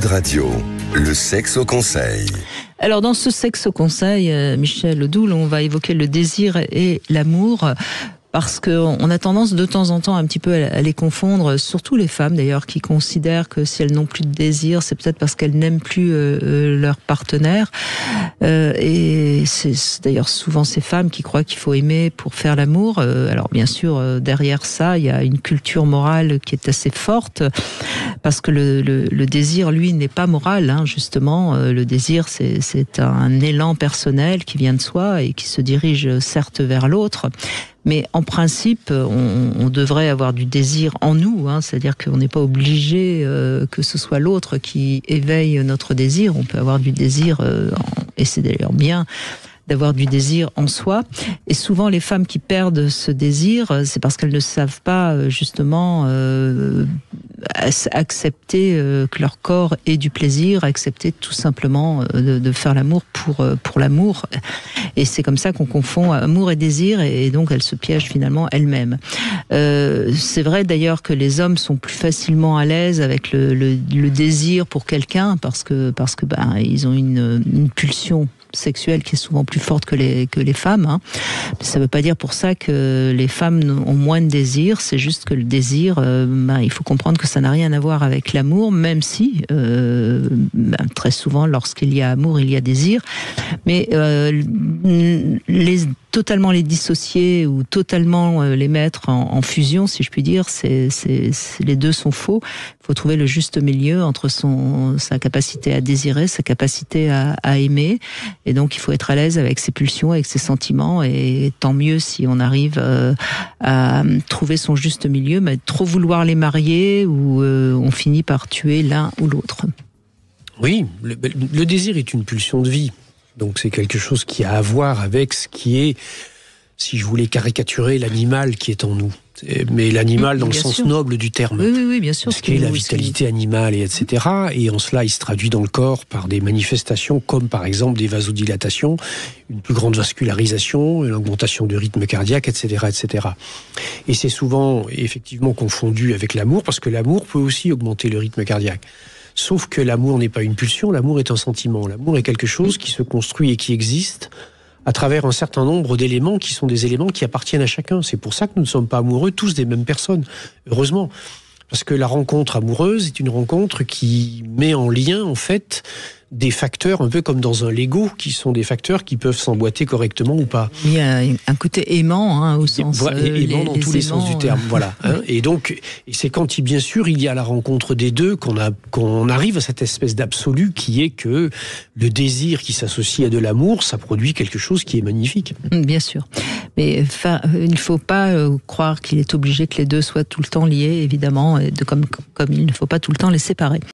Sud Radio, le sexe au conseil. Alors dans ce sexe au conseil, Michel Doul, on va évoquer le désir et l'amour. Parce qu'on a tendance de temps en temps un petit peu à les confondre, surtout les femmes d'ailleurs, qui considèrent que si elles n'ont plus de désir, c'est peut-être parce qu'elles n'aiment plus leur partenaire. Et c'est d'ailleurs souvent ces femmes qui croient qu'il faut aimer pour faire l'amour. Alors bien sûr, derrière ça, il y a une culture morale qui est assez forte, parce que le désir, lui, n'est pas moral, hein, justement. Le désir, c'est un élan personnel qui vient de soi et qui se dirige certes vers l'autre. Mais en principe, on devrait avoir du désir en nous, hein, c'est-à-dire qu'on n'est pas obligé que ce soit l'autre qui éveille notre désir. On peut avoir du désir, et c'est d'ailleurs bien d'avoir du désir en soi. Et souvent, les femmes qui perdent ce désir, c'est parce qu'elles ne savent pas justement accepter que leur corps ait du plaisir, accepter tout simplement de faire l'amour pour l'amour. Et c'est comme ça qu'on confond amour et désir, et donc elles se piègent finalement elles-mêmes. C'est vrai d'ailleurs que les hommes sont plus facilement à l'aise avec le désir pour quelqu'un, parce que ils ont une pulsion sexuelle qui est souvent plus forte que les femmes, hein. Ça ne veut pas dire pour ça que les femmes ont moins de désir, c'est juste que le désir, il faut comprendre que ça n'a rien à voir avec l'amour, même si très souvent lorsqu'il y a amour, il y a désir, mais totalement les dissocier ou totalement les mettre en fusion, si je puis dire, les deux sont faux. Il faut trouver le juste milieu entre sa capacité à désirer, sa capacité à aimer, et donc il faut être à l'aise avec ses pulsions, avec ses sentiments, et tant mieux si on arrive à trouver son juste milieu, mais trop vouloir les marier, ou on finit par tuer l'un ou l'autre. Oui, le désir est une pulsion de vie. Donc c'est quelque chose qui a à voir avec ce qui est, si je voulais caricaturer, l'animal qui est en nous. Mais l'animal dans le sens noble du terme. Oui, bien sûr. Ce qui est la vitalité animale, et etc. Et en cela, il se traduit dans le corps par des manifestations comme par exemple des vasodilatations, une plus grande vascularisation, une augmentation du rythme cardiaque, etc., etc. Et c'est souvent effectivement confondu avec l'amour, parce que l'amour peut aussi augmenter le rythme cardiaque. Sauf que l'amour n'est pas une pulsion, l'amour est un sentiment. L'amour est quelque chose qui se construit et qui existe à travers un certain nombre d'éléments qui sont des éléments qui appartiennent à chacun. C'est pour ça que nous ne sommes pas amoureux tous des mêmes personnes, heureusement. Parce que la rencontre amoureuse est une rencontre qui met en lien, en fait, des facteurs, un peu comme dans un Lego, qui sont des facteurs qui peuvent s'emboîter correctement ou pas. Il y a un côté aimant, hein, au sens... aimant dans tous les sens du terme, voilà. Hein. Et donc, c'est quand, bien sûr, il y a la rencontre des deux qu'on arrive à cette espèce d'absolu qui est que le désir qui s'associe à de l'amour, ça produit quelque chose qui est magnifique. Bien sûr. Mais il ne faut pas croire qu'il est obligé que les deux soient tout le temps liés, évidemment, comme il ne faut pas tout le temps les séparer.